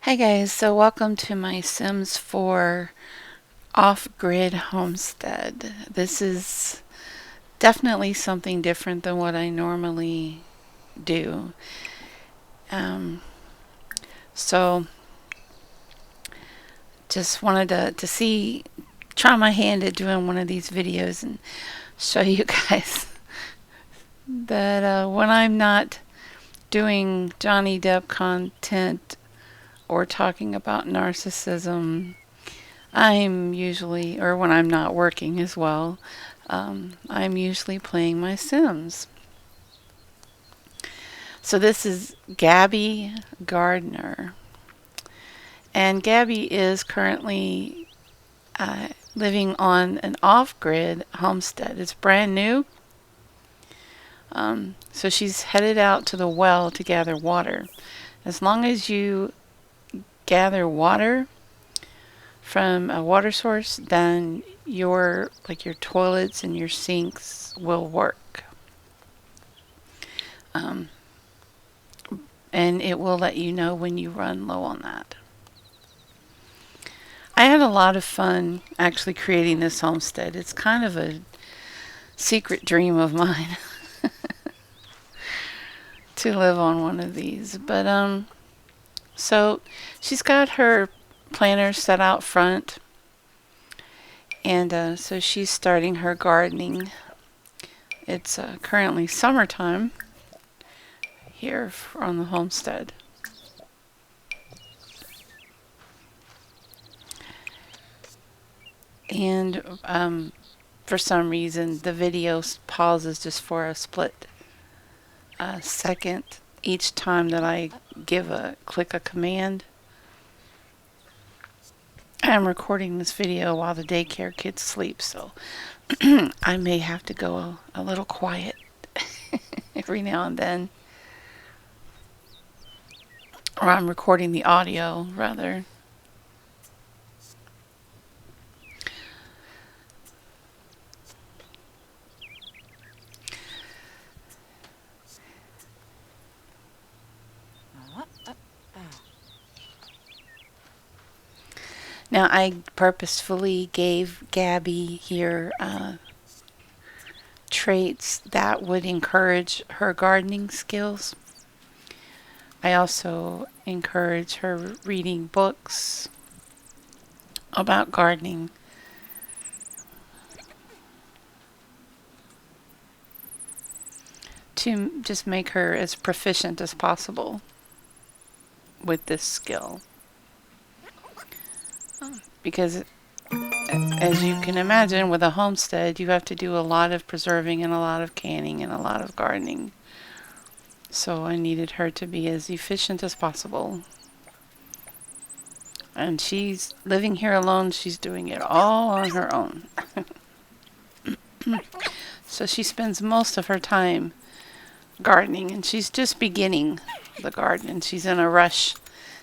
Hey guys, so welcome to my Sims 4 off-grid homestead. This is definitely something different than what I normally do. Um, so just wanted to try my hand at doing one of these videos and show you guys that when I'm not doing Johnny Depp content or talking about narcissism, I'm usually, or when I'm not working as well, I'm usually playing my Sims. So this is Gabby Gardner. And Gabby is currently living on an off-grid homestead. It's brand new. So she's headed out to the well to gather water. As long as you gather water from a water source, then your toilets and your sinks will work. And it will let you know when you run low on that. I had a lot of fun actually creating this homestead. It's kind of a secret dream of mine to live on one of these. But so she's got her planters set out front, and so she's starting her gardening. It's currently summertime here on the homestead. And for some reason, the video pauses just for a split second each time that I click a command. I'm recording this video while the daycare kids sleep, so I may have to go a little quiet every now and then. Or I'm recording the audio, rather. Now, I purposefully gave Gabby here traits that would encourage her gardening skills. I also encourage her reading books about gardening. To just make her as proficient as possible with this skill. Because as you can imagine, with a homestead, you have to do a lot of preserving and a lot of canning and a lot of gardening. So I needed her to be as efficient as possible. And she's living here alone. She's doing it all on her own. So she spends most of her time gardening, and she's just beginning the garden. She's in a rush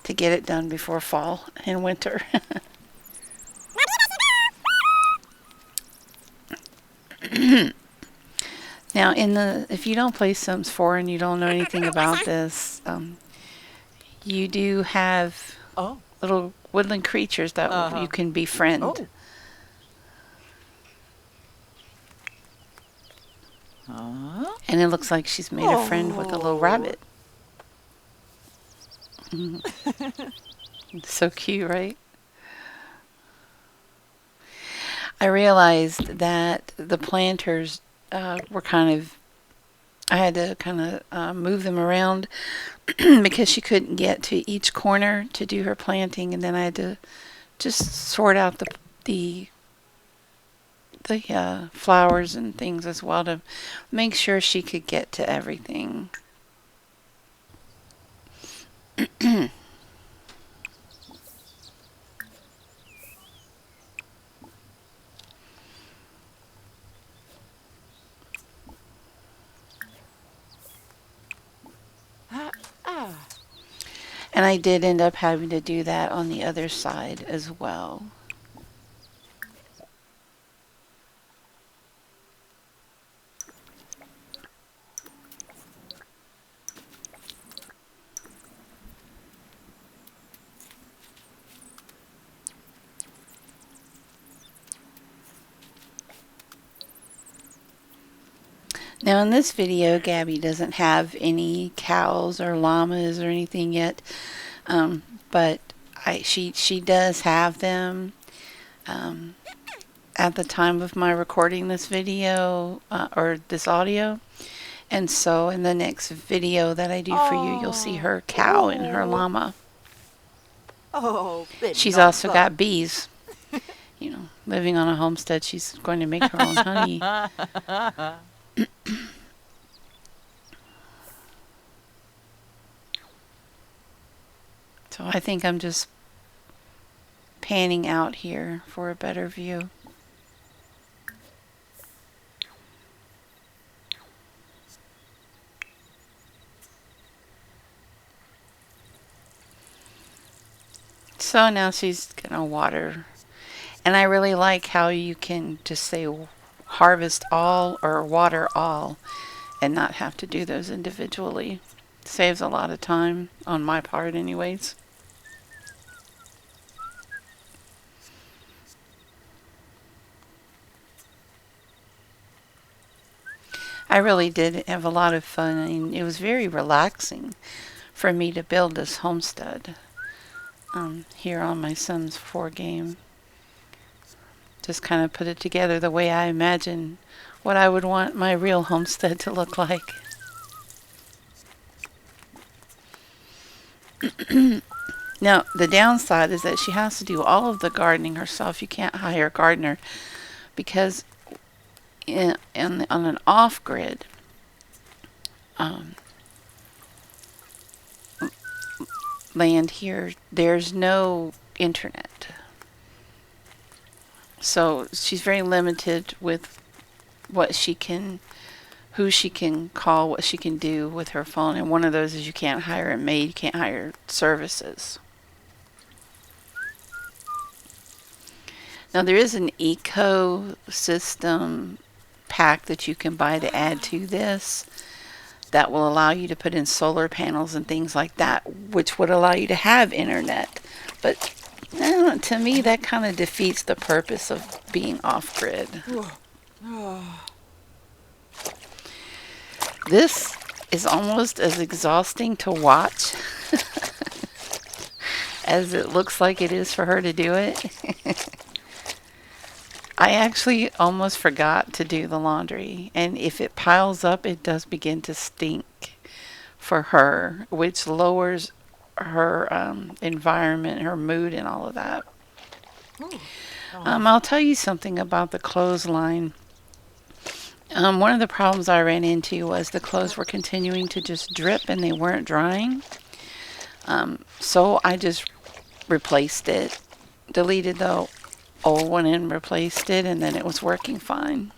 to get it done before fall and winter. Now, if you don't play Sims 4 and you don't know anything about this, you do have little woodland creatures that you can befriend. And it looks like she's made a friend with a little rabbit. It's so cute, right? I realized that the planters were I had to kind of move them around because she couldn't get to each corner to do her planting, and then I had to just sort out the flowers and things as well to make sure she could get to everything. And I did end up having to do that on the other side as well. Now in this video, Gabby doesn't have any cows or llamas or anything yet, but she does have them at the time of my recording this video or this audio. And so in the next video that I do for you, you'll see her cow and her llama. She's also got bees. You know, living on a homestead, she's going to make her own honey. So I think I'm just panning out here for a better view. So now she's gonna water. And I really like how you can just say harvest all or water all and not have to do those individually. Saves a lot of time on my part anyways. I really did have a lot of fun. I mean, it was very relaxing for me to build this homestead here on my Sims 4 game. Just kind of put it together the way I imagine what I would want my real homestead to look like. Now, the downside is that she has to do all of the gardening herself. You can't hire a gardener because on an off-grid land here, there's no internet. So she's very limited with what she can, who she can call, what she can do with her phone. And one of those is you can't hire a maid, you can't hire services. Now there is an ecosystem pack that you can buy to add to this that will allow you to put in solar panels and things like that, which would allow you to have internet. But to me, that kind of defeats the purpose of being off-grid. This is almost as exhausting to watch as it looks like it is for her to do it. I actually almost forgot to do the laundry, and if it piles up, it does begin to stink for her, which lowers her environment, her mood, and all of that. I'll tell you something about the clothesline. One of the problems I ran into was the clothes were continuing to just drip and they weren't drying. So I just replaced it, deleted the old one and replaced it, and then it was working fine.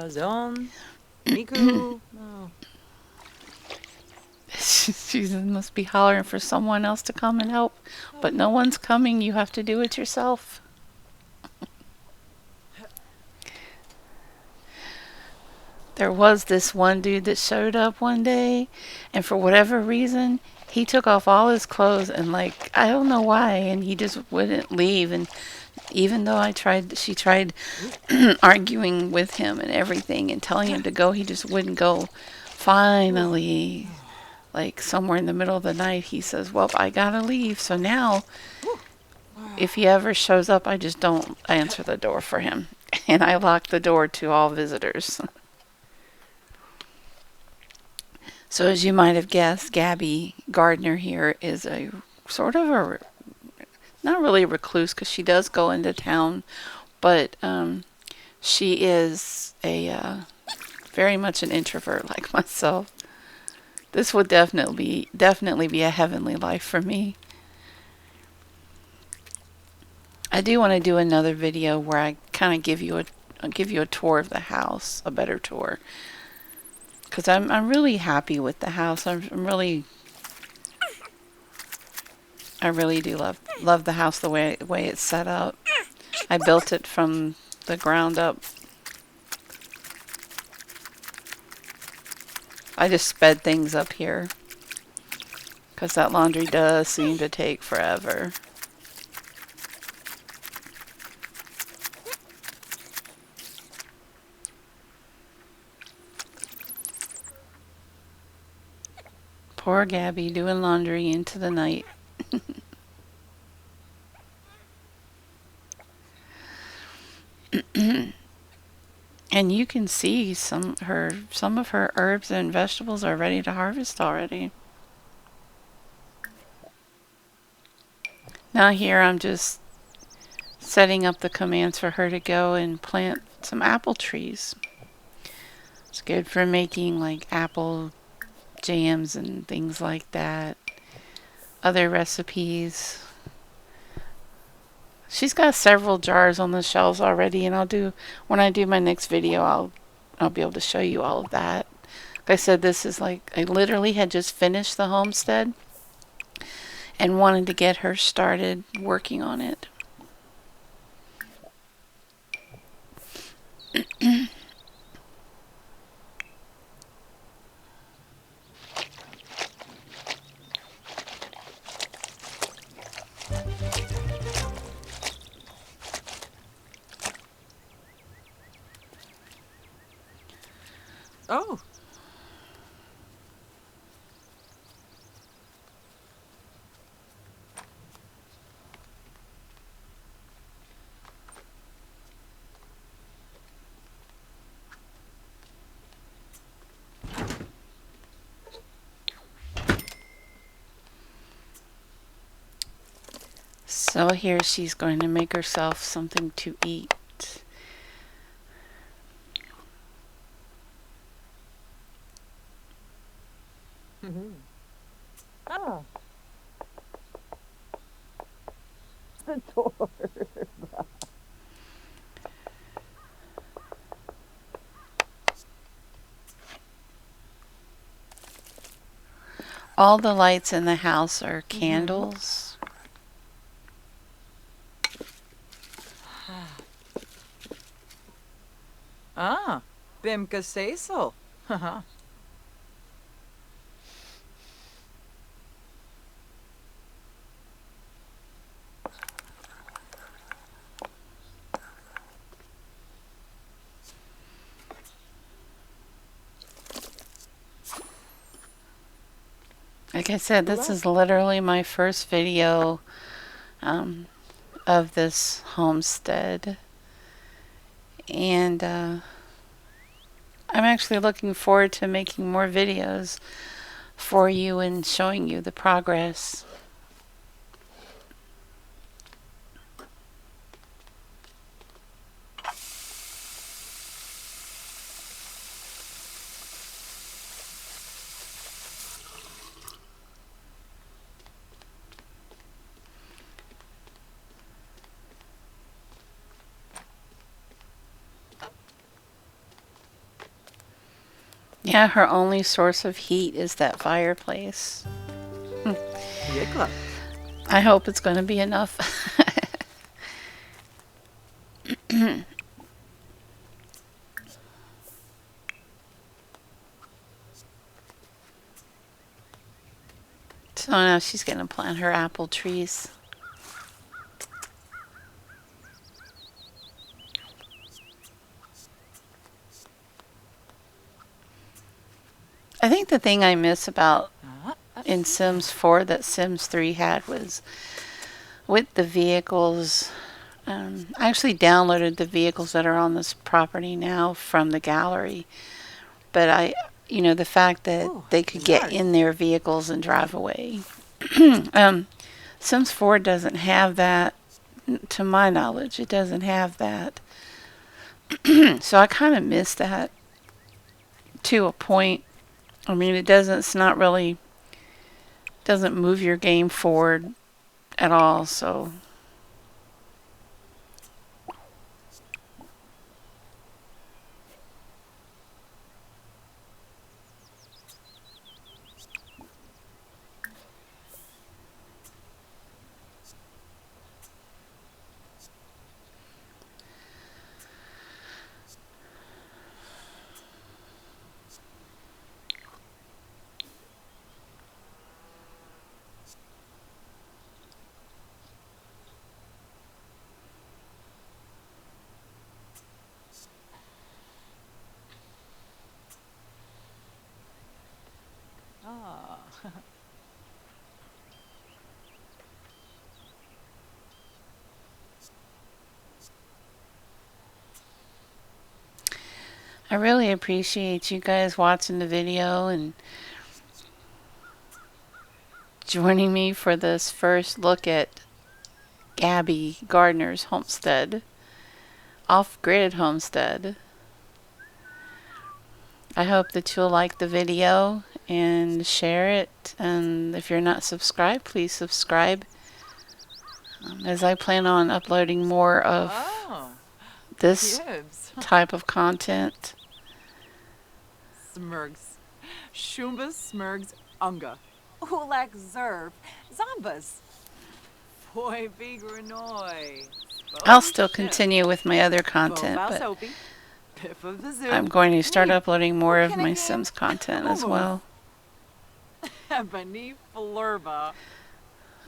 Zon, Miku. No. She must be hollering for someone else to come and help, but no one's coming. You have to do it yourself. There was this one dude that showed up one day, and for whatever reason, he took off all his clothes and, like, I don't know why, and he just wouldn't leave. And even though she tried arguing with him and everything and telling him to go, he just wouldn't go. Finally, like somewhere in the middle of the night, he says, well, I gotta leave. So now, if he ever shows up, I just don't answer the door for him. And I lock the door to all visitors. So as you might have guessed, Gabby Gardner here is a sort of a, not really a recluse because she does go into town, but she is a very much an introvert like myself. This would definitely be a heavenly life for me. I do want to do another video where I kind of give you a tour of the house, a better tour. Because I'm really happy with the house. I really do love the house the way it's set up. I built it from the ground up. I just sped things up here because that laundry does seem to take forever. Poor Gabby doing laundry into the night. And you can see some of her herbs and vegetables are ready to harvest already. Now here I'm just setting up the commands for her to go and plant some apple trees. It's good for making like apple jams and things like that. Other recipes. She's got several jars on the shelves already, and when I do my next video, I'll be able to show you all of that. Like I said, this is like I literally had just finished the homestead and wanted to get her started working on it. Oh. So here she's going to make herself something to eat. Oh. The door. All the lights in the house are candles. Ah, Bimka say so. Haha. Like I said, this is literally my first video of this homestead. And I'm actually looking forward to making more videos for you and showing you the progress. Yeah, her only source of heat is that fireplace. Yikla. I hope it's going to be enough. So now she's going to plant her apple trees. I think the thing I miss about in Sims 4 that Sims 3 had was with the vehicles. I actually downloaded the vehicles that are on this property now from the gallery. But the fact that they could get in their vehicles and drive away. Sims 4 doesn't have that, to my knowledge. It doesn't have that. So I kind of miss that to a point. I mean, it's not really, doesn't move your game forward at all, so. Ah. I really appreciate you guys watching the video and joining me for this first look at Gabby Gardner's homestead, off-grid homestead. I hope that you'll like the video and share it, and if you're not subscribed, please subscribe, as I plan on uploading more of Oh. this Gibbs. type of content. Smurgs. Shumbas, Smurgs, Unga. Ulak Zerv. Zombas. Boy, big Renoy. I'll still continue with my other content, but I'm going to start uploading more of my Sims content as well. Ebony Flurba.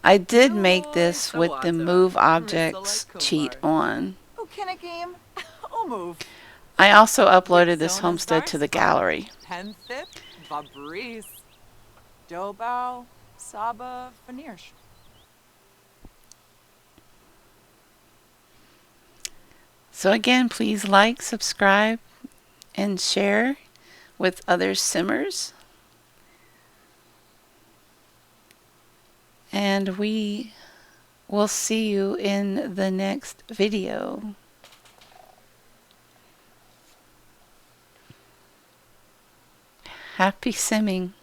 I did make this with the move objects cheat on. Who can a game? Oh, move. I also uploaded this homestead to the gallery. Penthip, Vabris, Dobao, Saba, Fanirsh. So again, please like, subscribe, and share with other Simmers. And we will see you in the next video. Happy simming.